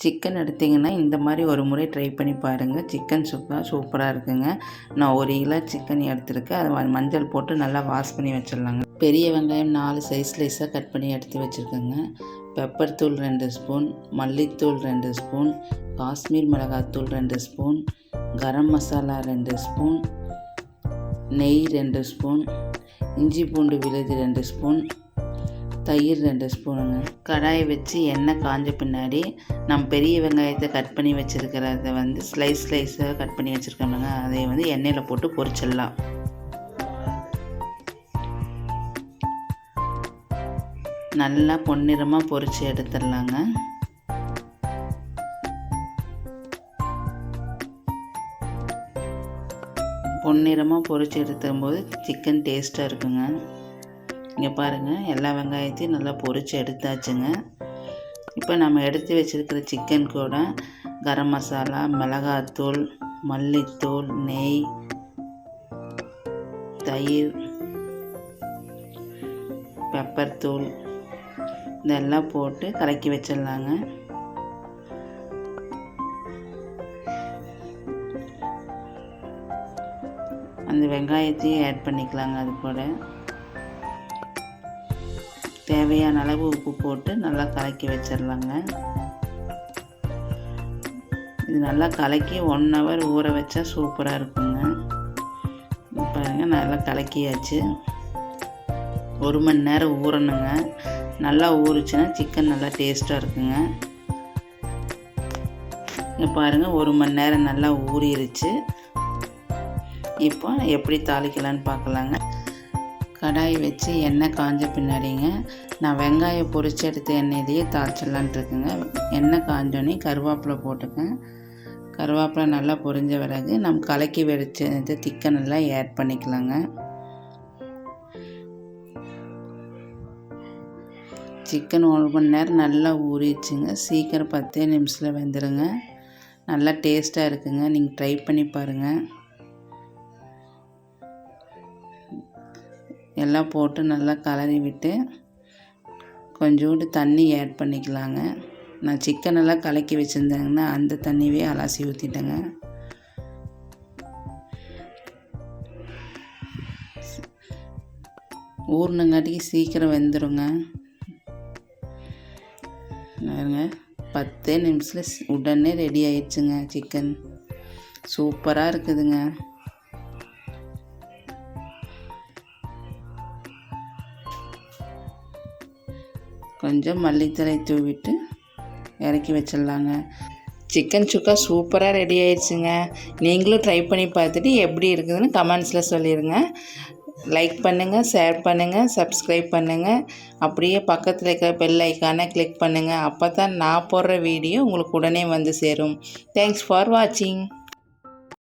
Chicken எடுத்திங்கன்னா இந்த மாதிரி ஒரு முறை ட்ரை பண்ணி பாருங்கள். சிக்கன் சுக்கா சூப்பராக இருக்குங்க. நான் 1 கிலோ சிக்கன் எடுத்துருக்கேன். அதை மஞ்சள் போட்டு நல்லா வாஷ் பண்ணி வச்சிடலாங்க. பெரிய வெங்காயம் 4 ஸ்லைஸாக கட் பண்ணி எடுத்து வச்சுருக்கேங்க. பெப்பர் தூள் 2 ஸ்பூன், மல்லித்தூள் 2 ஸ்பூன், காஷ்மீர் மிளகாத்தூள் 2 ஸ்பூன், கரம் மசாலா 2 ஸ்பூன், நெய் 2 ஸ்பூன், இஞ்சி பூண்டு விழுது 2 ஸ்பூன், தயிர் 2 ஸ்பூனுங்க. கடாயை வச்சு எண்ணெய் காஞ்ச பின்னாடி நம்ம பெரிய வெங்காயத்தை கட் பண்ணி வச்சுருக்கிறத ஸ்லைஸாக கட் பண்ணி வச்சுருக்கோம்லங்க, அதை எண்ணெயில் போட்டு பொரிச்சிடலாம். நல்லா பொன்னிறமாக பொரித்து எடுத்துடலாங்க. பொன்னிறமாக பொரித்து எடுக்கும்போது சிக்கன் டேஸ்ட்டாக இருக்குங்க. இங்கே பாருங்கள், எல்லா வெங்காயத்தையும் நல்லா பொரித்து எடுத்தாச்சுங்க. இப்போ நம்ம எடுத்து வச்சுருக்கிற சிக்கன் கூட கரம் மசாலா, மிளகாத்தூள், மல்லித்தூள், நெய், தயிர், பெப்பர் தூள் இதெல்லாம் போட்டு கலக்கி வச்சிடலாங்க. அந்த வெங்காயத்தையும் ஆட் பண்ணிக்கலாங்க. அது கூட தேவையான அளவு உப்பு போட்டு நல்லா கலக்கி வச்சிடலாங்க. இது நல்லா கலக்கி 1 ஹவர் ஊற வச்சா சூப்பராக இருக்குங்க. பாருங்கள், நல்லா கலக்கியாச்சு. 1 மணி நேரம் ஊறணுங்க. நல்லா ஊறிச்சுன்னா சிக்கன் நல்லா டேஸ்ட்டாக இருக்குங்க. இங்கே பாருங்கள், 1 மணி நேரம் நல்லா ஊறிடுச்சு. இப்போ எப்படி தாளிக்கலான்னு பார்க்கலாங்க. கடாய் வச்சு எண்ணெய் காஞ்ச பின்னாடிங்க நான் வெங்காயம் பொரிச்சு எடுத்த எண்ணெயிலேயே தாளிச்சிடலான்ட்டு இருக்குங்க. எண்ணெய் காஞ்சோடனே கருவேப்பிலை போட்டுக்கேன். கருவேப்பிலை நல்லா பொரிஞ்ச பிறகு நம்ம கலக்கி வச்ச சிக்கன் எல்லாம் ஆட் பண்ணிக்கலாங்க. சிக்கன் 1 மணி நேரம் நல்லா ஊறிடுச்சுங்க. சீக்கிரம் 10 நிமிஷத்தில் வெந்துடுங்க. நல்லா டேஸ்ட்டாக இருக்குங்க. நீங்கள் ட்ரை பண்ணி பாருங்கள். எல்லாம் போட்டு நல்லா கலரி விட்டு கொஞ்சோண்டு தண்ணி ஆட் பண்ணிக்கலாங்க. நான் சிக்கன் எல்லாம் கலக்கி வச்சுருந்தேங்கன்னா அந்த தண்ணியே அலசி ஊற்றிட்டேங்க. ஊறினங்காட்டிக்கு சீக்கிரம் வெந்துடுங்க. 10 நிமிஷத்தில் உடனே ரெடி ஆயிடுச்சுங்க. சிக்கன் சூப்பராக இருக்குதுங்க. கொஞ்சம் மல்லித்தழை தூவிட்டு இறக்கி வச்சிடலாங்க. சிக்கன் சுக்கா சூப்பராக ரெடி ஆயிடுச்சுங்க. நீங்களும் ட்ரை பண்ணி பார்த்துட்டு எப்படி இருக்குதுன்னு கமெண்ட்ஸில் சொல்லிடுங்க. லைக் பண்ணுங்கள், ஷேர் பண்ணுங்கள், சப்ஸ்கிரைப் பண்ணுங்கள். அப்படியே பக்கத்தில் இருக்கிற பெல் ஐக்கானை கிளிக் பண்ணுங்கள். அப்போ தான் நான் போடுற வீடியோ உங்களுக்கு உடனே வந்து சேரும். தேங்க்ஸ் ஃபார் வாட்சிங்.